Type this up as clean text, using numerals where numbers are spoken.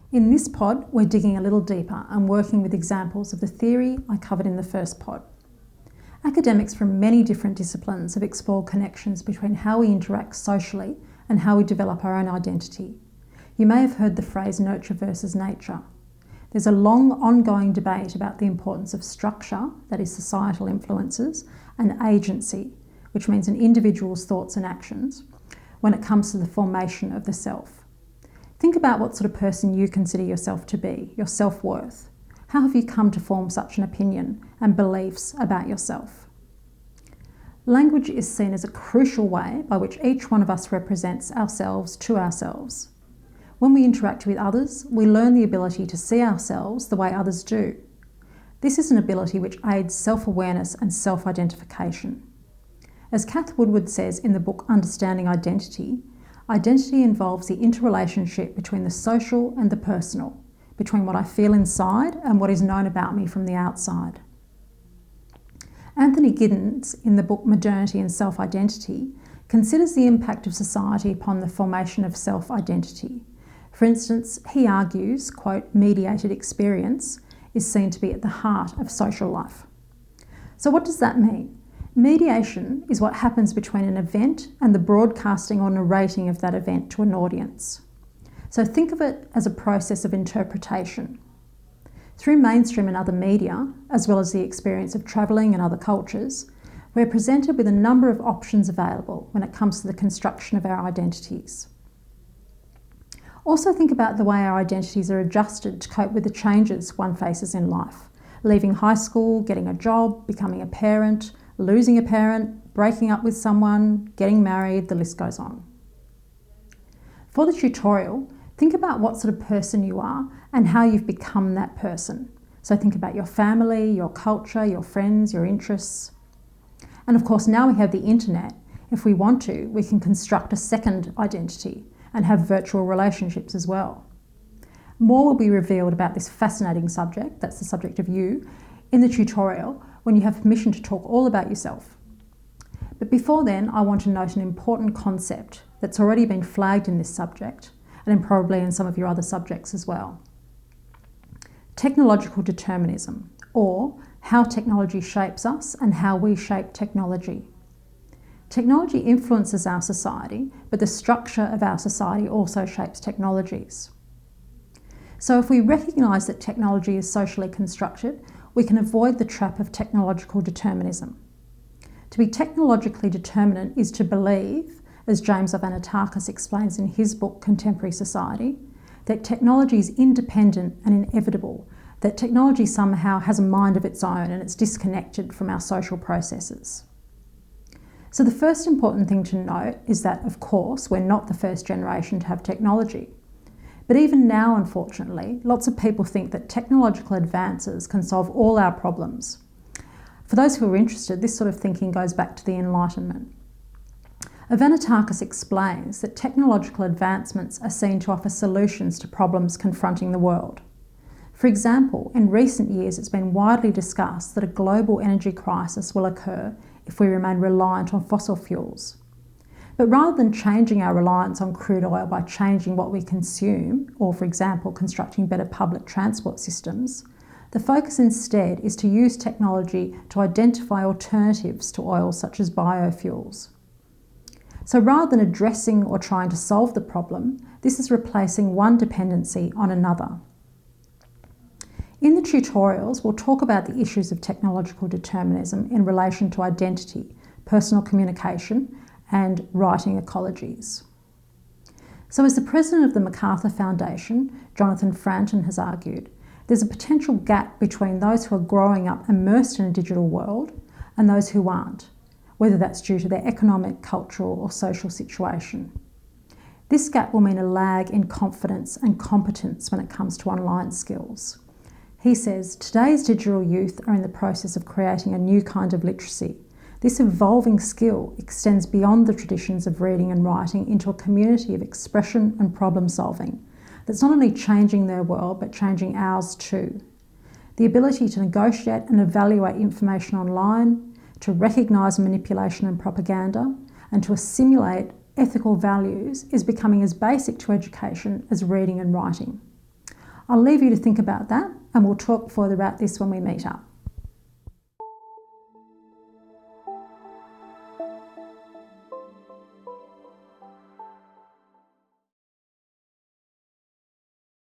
In this pod, we're digging a little deeper and working with examples of the theory I covered in the first pod. Academics from many different disciplines have explored connections between how we interact socially and how we develop our own identity. You may have heard the phrase nurture versus nature. There's a long ongoing debate about the importance of structure, that is societal influences, and agency, which means an individual's thoughts and actions, when it comes to the formation of the self. Think about what sort of person you consider yourself to be, your self-worth. How have you come to form such an opinion and beliefs about yourself? Language is seen as a crucial way by which each one of us represents ourselves to ourselves. When we interact with others, we learn the ability to see ourselves the way others do. This is an ability which aids self-awareness and self-identification. As Cath Woodward says in the book Understanding Identity, identity involves the interrelationship between the social and the personal, between what I feel inside and what is known about me from the outside. Anthony Giddens, in the book Modernity and Self-Identity, considers the impact of society upon the formation of self-identity. For instance, he argues, quote, mediated experience is seen to be at the heart of social life. So what does that mean? Mediation is what happens between an event and the broadcasting or narrating of that event to an audience. So think of it as a process of interpretation. Through mainstream and other media, as well as the experience of travelling and other cultures, we're presented with a number of options available when it comes to the construction of our identities. Also think about the way our identities are adjusted to cope with the changes one faces in life. Leaving high school, getting a job, becoming a parent, losing a parent, breaking up with someone, getting married, the list goes on. For the tutorial, think about what sort of person you are and how you've become that person. So think about your family, your culture, your friends, your interests. And of course, now we have the internet. If we want to, we can construct a second identity and have virtual relationships as well. More will be revealed about this fascinating subject, that's the subject of you, in the tutorial when you have permission to talk all about yourself. But before then, I want to note an important concept that's already been flagged in this subject and probably in some of your other subjects as well. Technological determinism, or how technology shapes us and how we shape technology. Technology influences our society, but the structure of our society also shapes technologies. So if we recognise that technology is socially constructed, we can avoid the trap of technological determinism. To be technologically determinate is to believe, as James of Anatarchus explains in his book Contemporary Society, that technology is independent and inevitable, that technology somehow has a mind of its own and it's disconnected from our social processes. So the first important thing to note is that, of course, we're not the first generation to have technology. But even now, unfortunately, lots of people think that technological advances can solve all our problems. For those who are interested, this sort of thinking goes back to the Enlightenment. Anatarchus explains that technological advancements are seen to offer solutions to problems confronting the world. For example, in recent years it's been widely discussed that a global energy crisis will occur if we remain reliant on fossil fuels. But rather than changing our reliance on crude oil by changing what we consume, or for example, constructing better public transport systems, the focus instead is to use technology to identify alternatives to oil such as biofuels. So rather than addressing or trying to solve the problem, this is replacing one dependency on another. In the tutorials, we'll talk about the issues of technological determinism in relation to identity, personal communication, and writing ecologies. So as the president of the MacArthur Foundation, Jonathan Franton, has argued, there's a potential gap between those who are growing up immersed in a digital world and those who aren't, whether that's due to their economic, cultural or social situation. This gap will mean a lag in confidence and competence when it comes to online skills. He says, today's digital youth are in the process of creating a new kind of literacy. This evolving skill extends beyond the traditions of reading and writing into a community of expression and problem solving that's not only changing their world but changing ours too. The ability to negotiate and evaluate information online, to recognise manipulation and propaganda, and to assimilate ethical values is becoming as basic to education as reading and writing. I'll leave you to think about that, and we'll talk further about this when we meet up.